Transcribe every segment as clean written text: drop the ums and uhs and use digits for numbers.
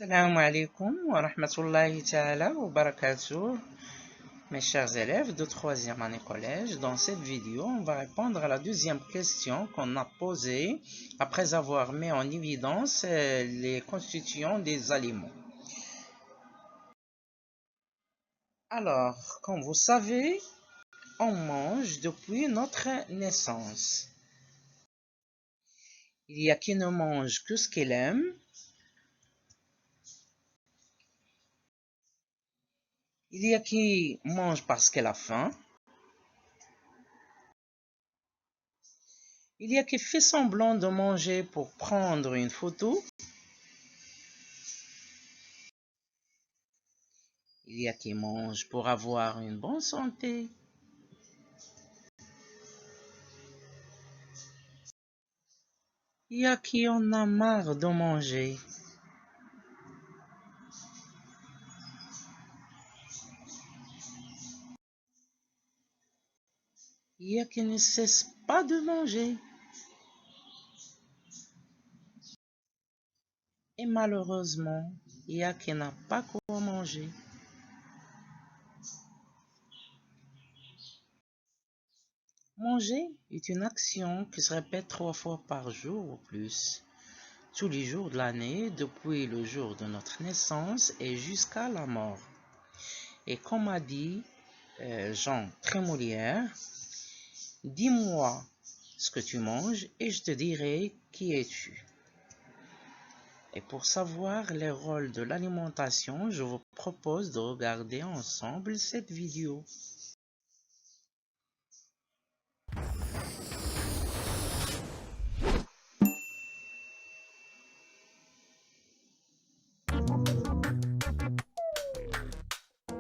Salam alaikum wa rahmatullahi ta'ala wa barakatuh. Mes chers élèves de troisième année collège, dans cette vidéo, on va répondre à la deuxième question qu'on a posée après avoir mis en évidence les constituants des aliments. Alors, comme vous savez, on mange depuis notre naissance. Il y a qui ne mange que ce qu'il aime. Il y a qui mange parce qu'elle a faim. Il y a qui fait semblant de manger pour prendre une photo. Il y a qui mange pour avoir une bonne santé. Il y a qui en a marre de manger. Il y a qui ne cesse pas de manger. Et malheureusement, il y a qui n'a pas quoi manger. Manger est une action qui se répète 3 fois par jour ou plus, tous les jours de l'année, depuis le jour de notre naissance et jusqu'à la mort. Et comme a dit Jean Trémolière, dis-moi ce que tu manges et je te dirai qui es-tu. Et pour savoir les rôles de l'alimentation, je vous propose de regarder ensemble cette vidéo.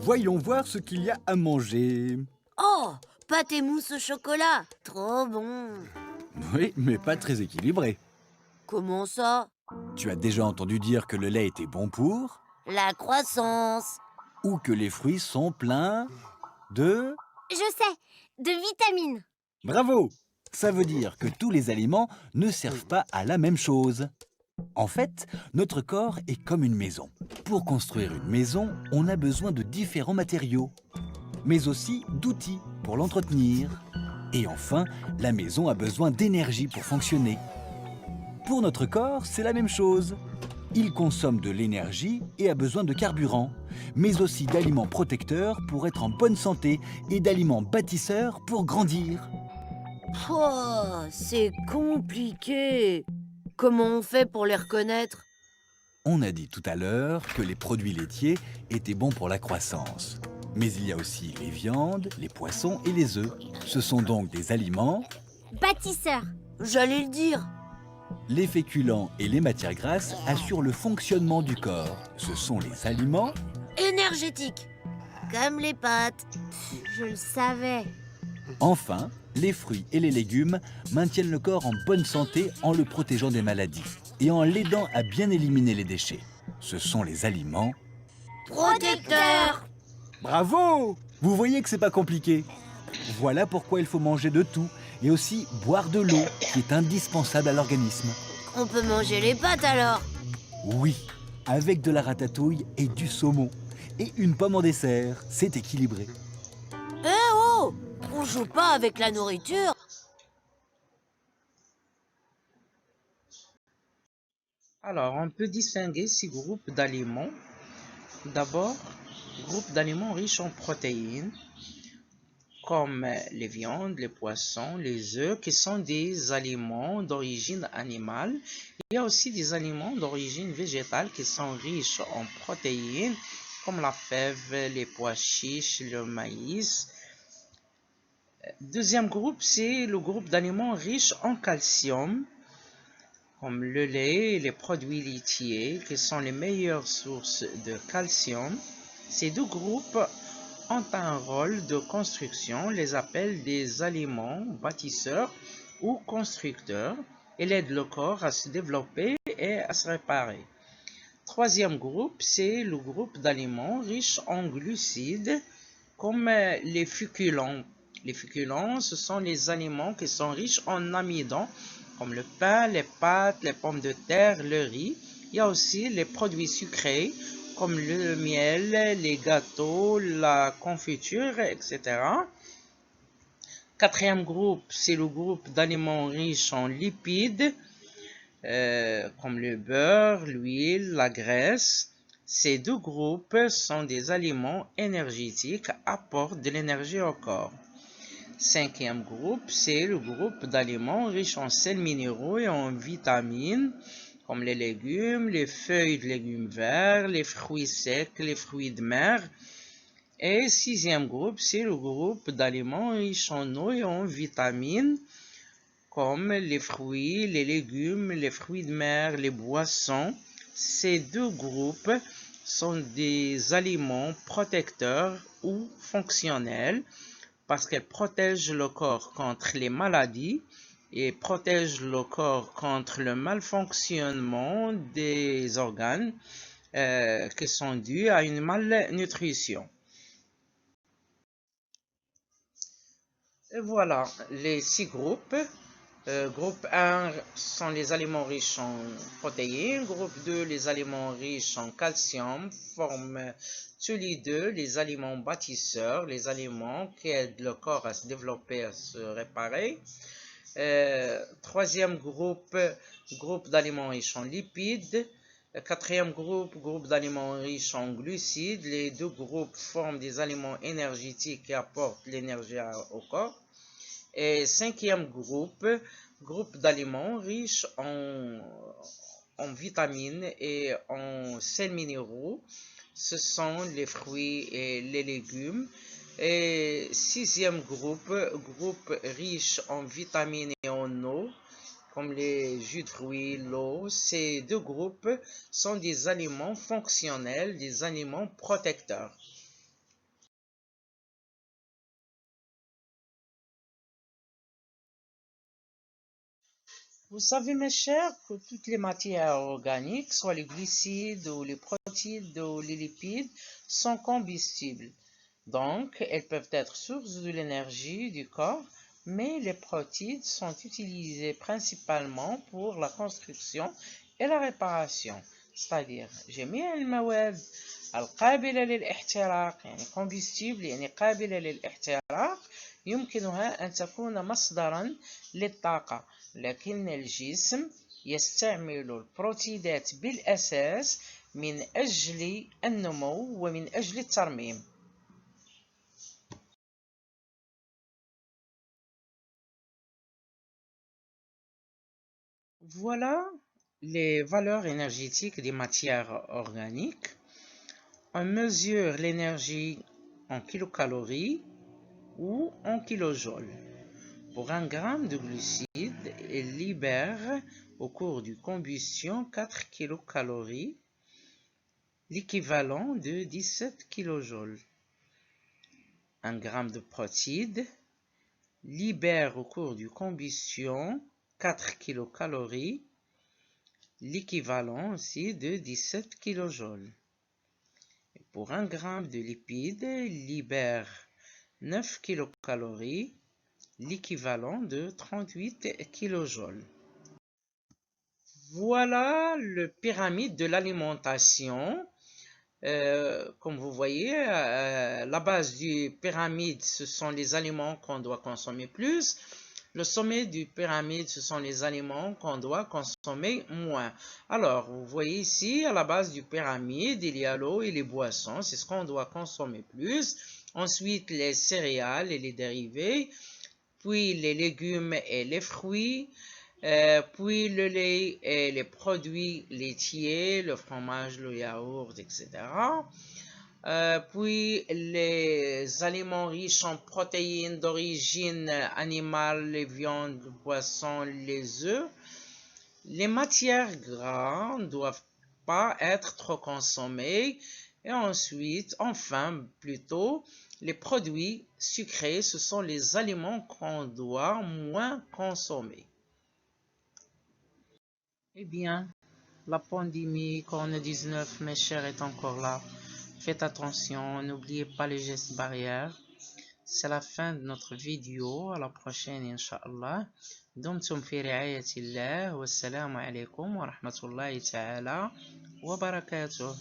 Voyons voir ce qu'il y a à manger. Oh, pâte et mousse au chocolat, trop bon. Oui, mais pas très équilibré. Comment ça? Tu as déjà entendu dire que le lait était bon pour, La croissance. ou que les fruits sont pleins de... Je sais, de vitamines. Bravo! Ça veut dire que tous les aliments ne servent pas à la même chose. En fait, notre corps est comme une maison. Pour construire une maison, on a besoin de différents matériaux, mais aussi d'outils pour l'entretenir. Et enfin, la maison a besoin d'énergie pour fonctionner. Pour notre corps, c'est la même chose. Il consomme de l'énergie et a besoin de carburant, mais aussi d'aliments protecteurs pour être en bonne santé et d'aliments bâtisseurs pour grandir. Oh, c'est compliqué. Comment on fait pour les reconnaître? On a dit tout à l'heure que les produits laitiers étaient bons pour la croissance. Mais il y a aussi les viandes, les poissons et les œufs. Ce sont donc des aliments. Bâtisseurs. J'allais le dire. Les féculents et les matières grasses assurent le fonctionnement du corps. Ce sont les aliments. Énergétique. Comme les pâtes. Je le savais. Enfin, les fruits et les légumes maintiennent le corps en bonne santé en le protégeant des maladies et en l'aidant à bien éliminer les déchets. Ce sont les aliments. Protecteur. Bravo! Vous voyez que c'est pas compliqué. Voilà pourquoi il faut manger de tout et aussi boire de l'eau qui est indispensable à l'organisme. On peut manger les pâtes alors. Oui, avec de la ratatouille et du saumon. Et une pomme en dessert, c'est équilibré. Eh oh, on joue pas avec la nourriture. Alors, on peut distinguer 6 groupes d'aliments. D'abord, groupe d'aliments riches en protéines, comme les viandes, les poissons, les œufs, qui sont des aliments d'origine animale. Il y a aussi des aliments d'origine végétale qui sont riches en protéines, comme la fève, les pois chiches, le maïs. Deuxième groupe, c'est le groupe d'aliments riches en calcium, comme le lait et les produits laitiers, qui sont les meilleures sources de calcium. Ces deux groupes ont un rôle de construction, on les appelle des aliments bâtisseurs ou constructeurs, et aident le corps à se développer et à se réparer. Troisième groupe, c'est le groupe d'aliments riches en glucides, comme les féculents. Les féculents, ce sont les aliments qui sont riches en amidon, comme le pain, les pâtes, les pommes de terre, le riz. Il y a aussi les produits sucrés comme le miel, les gâteaux, la confiture, etc. Quatrième groupe, c'est le groupe d'aliments riches en lipides, comme le beurre, l'huile, la graisse. Ces deux groupes sont des aliments énergétiques, apportent de l'énergie au corps. Cinquième groupe, c'est le groupe d'aliments riches en sels minéraux et en vitamines, comme les légumes, les feuilles de légumes verts, les fruits secs, les fruits de mer. Et sixième groupe, c'est le groupe d'aliments riches en eau et en vitamines, comme les fruits, les légumes, les fruits de mer, les boissons. Ces deux groupes sont des aliments protecteurs ou fonctionnels parce qu'elles protègent le corps contre les maladies et protègent le corps contre le malfonctionnement des organes qui sont dus à une malnutrition. Et voilà les 6 groupes. Groupe 1 sont les aliments riches en protéines. Groupe 2, les aliments riches en calcium, forment tous les deux les aliments bâtisseurs, les aliments qui aident le corps à se développer, à se réparer. Troisième groupe, groupe d'aliments riches en lipides. Quatrième groupe, groupe d'aliments riches en glucides. Les deux groupes forment des aliments énergétiques qui apportent l'énergie au corps. Et cinquième groupe, groupe d'aliments riches en vitamines et en sels minéraux. Ce sont les fruits et les légumes. Et sixième groupe, groupe riche en vitamines et en eau, comme les jus de fruits, l'eau. Ces deux groupes sont des aliments fonctionnels, des aliments protecteurs. Vous savez, mes chers, que toutes les matières organiques, soit les glucides ou les protéines ou les lipides, sont combustibles. Donc, elles peuvent être source de l'énergie du corps, mais les protéines sont utilisées principalement pour la construction et la réparation. C'est-à-dire, جميع المواد القابلة للاحتراق يعني combustible يعني قابلة للاحتراق يمكنها أن تكون مصدرا للطاقة، لكن الجسم يستعمل البروتينات بالأساس من أجل النمو ومن أجل الترميم. Voilà les valeurs énergétiques des matières organiques. On mesure l'énergie en kilocalories ou en kilojoules. Pour un gramme de glucides, il libère au cours du combustion 4 kilocalories, l'équivalent de 17 kilojoules. Un gramme de protéines libère au cours du combustion 4 kilocalories, l'équivalent aussi de 17 kilojoules. Et pour un gramme de lipides, il libère 9 kilocalories, l'équivalent de 38 kilojoules. Voilà le pyramide de l'alimentation. Comme vous voyez, la base du pyramide, ce sont les aliments qu'on doit consommer plus. Le sommet du pyramide, ce sont les aliments qu'on doit consommer moins. Alors, vous voyez ici, à la base du pyramide, il y a l'eau et les boissons. C'est ce qu'on doit consommer plus. Ensuite, les céréales et les dérivés. Puis les légumes et les fruits. Puis le lait et les produits laitiers, le fromage, le yaourt, etc. Puis les aliments riches en protéines d'origine animale, les viandes, les poissons, les œufs. Les matières grasses ne doivent pas être trop consommées. Et ensuite, enfin, plutôt, les produits sucrés, ce sont les aliments qu'on doit moins consommer. Eh bien, la pandémie Covid-19, mes chers, est encore là. Faites attention, n'oubliez pas les gestes barrières. C'est la fin de notre vidéo. À la prochaine, Inch'Allah. دمتم في رعاية الله والسلام عليكم ورحمة الله تعالى وبركاته.